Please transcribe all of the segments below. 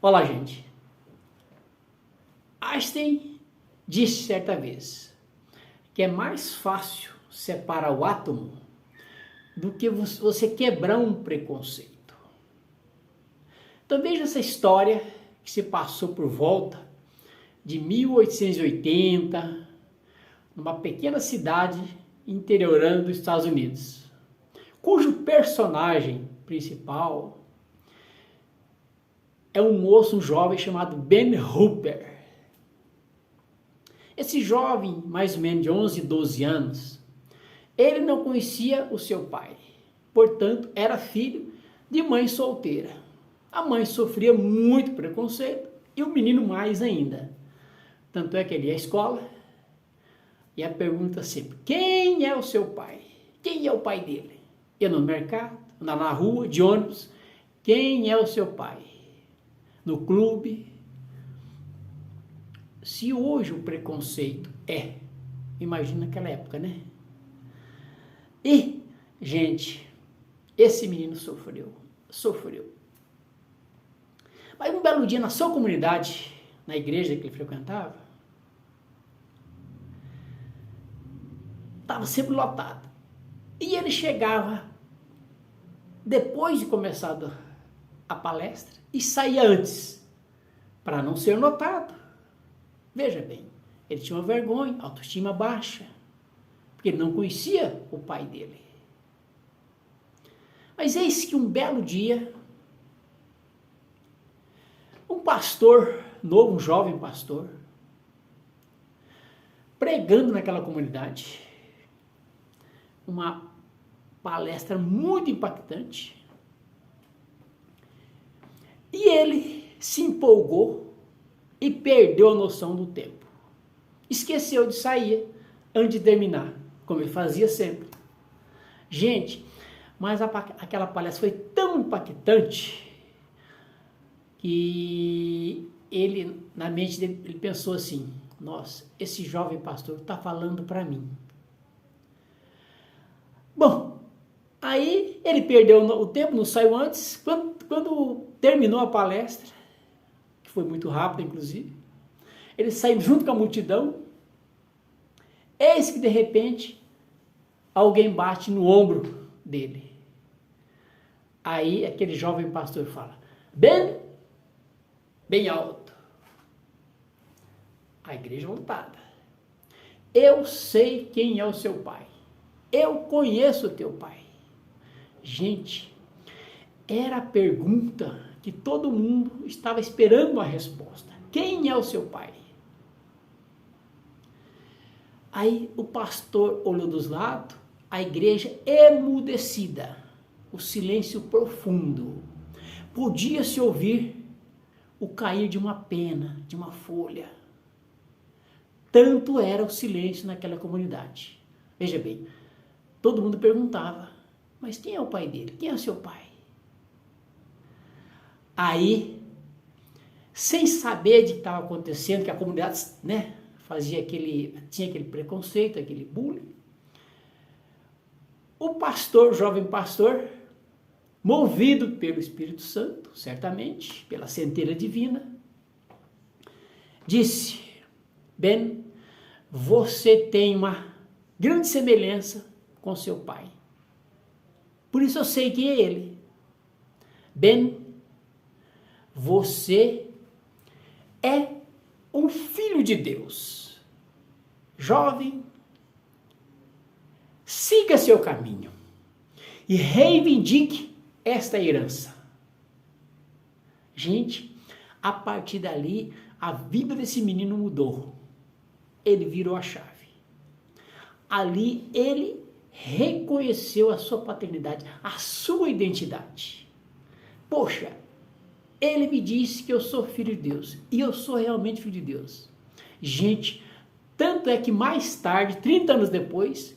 Olá, gente. Einstein disse certa vez que é mais fácil separar o átomo do que você quebrar um preconceito. Então veja essa história que se passou por volta de 1880, numa pequena cidade interiorana dos Estados Unidos, cujo personagem principal é um moço, um jovem chamado Ben Hooper. Esse jovem, mais ou menos de 11, 12 anos, ele não conhecia o seu pai, portanto, era filho de mãe solteira. A mãe sofria muito preconceito e o menino mais ainda. Tanto é que ele ia à escola e a pergunta sempre: quem é o seu pai? Quem é o pai dele? Ia no mercado, na rua, de ônibus, quem é o seu pai? No clube. Se hoje o preconceito imagina naquela época, né? E, gente, esse menino sofreu. Mas um belo dia na sua comunidade, na igreja que ele frequentava, estava sempre lotado. E ele chegava depois de começar a palestra e saía antes, para não ser notado. Veja bem, ele tinha uma vergonha, autoestima baixa, porque ele não conhecia o pai dele. Mas eis que um belo dia, um pastor novo, um jovem pastor, pregando naquela comunidade, uma palestra muito impactante, e ele se empolgou e perdeu a noção do tempo. Esqueceu de sair antes de terminar, como ele fazia sempre. Gente, mas aquela palestra foi tão impactante que ele, na mente dele, ele pensou assim: nossa, esse jovem pastor está falando para mim. Bom, aí ele perdeu o tempo, não saiu antes. Quando terminou a palestra, que foi muito rápido, inclusive, ele saiu junto com a multidão. Eis que, de repente, alguém bate no ombro dele. Aí, aquele jovem pastor fala: bem alto. A igreja lotada. Eu sei quem é o seu pai. Eu conheço o teu pai. Gente, era a pergunta que todo mundo estava esperando a resposta. Quem é o seu pai? Aí o pastor olhou dos lados, a igreja emudecida, o silêncio profundo. Podia-se ouvir o cair de uma pena, de uma folha. Tanto era o silêncio naquela comunidade. Veja bem, todo mundo perguntava: mas quem é o pai dele? Quem é o seu pai? Aí, sem saber de que estava acontecendo, que a comunidade, né, tinha aquele preconceito, aquele bullying, o pastor, o jovem pastor, movido pelo Espírito Santo, certamente, pela centelha divina, disse: Ben, você tem uma grande semelhança com seu pai. Por isso eu sei quem é ele. Ben, você é um filho de Deus. Jovem, siga seu caminho e reivindique esta herança. Gente, a partir dali, a vida desse menino mudou. Ele virou a chave. Ali ele reconheceu a sua paternidade, a sua identidade. Poxa, ele me disse que eu sou filho de Deus, e eu sou realmente filho de Deus. Gente, tanto é que mais tarde, 30 anos depois,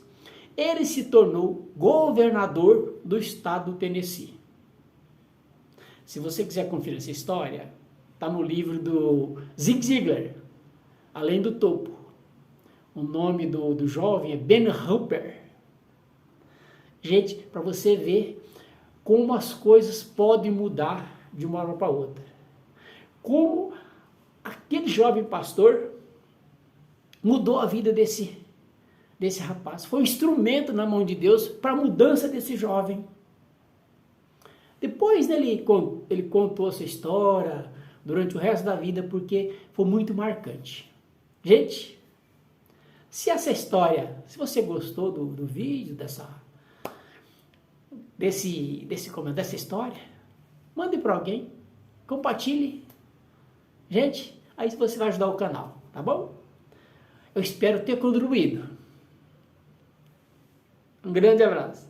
ele se tornou governador do estado do Tennessee. Se você quiser conferir essa história, está no livro do Zig Ziglar, Além do Topo. O nome do jovem é Ben Hooper. Gente, para você ver como as coisas podem mudar de uma hora para outra. como aquele jovem pastor mudou a vida desse rapaz. Foi um instrumento na mão de Deus para a mudança desse jovem. Depois ele contou essa história durante o resto da vida, porque foi muito marcante. Gente, se essa história, se você gostou do vídeo, dessa história, mande para alguém, compartilhe. Gente, aí você vai ajudar o canal, tá bom? Eu espero ter contribuído. Um grande abraço.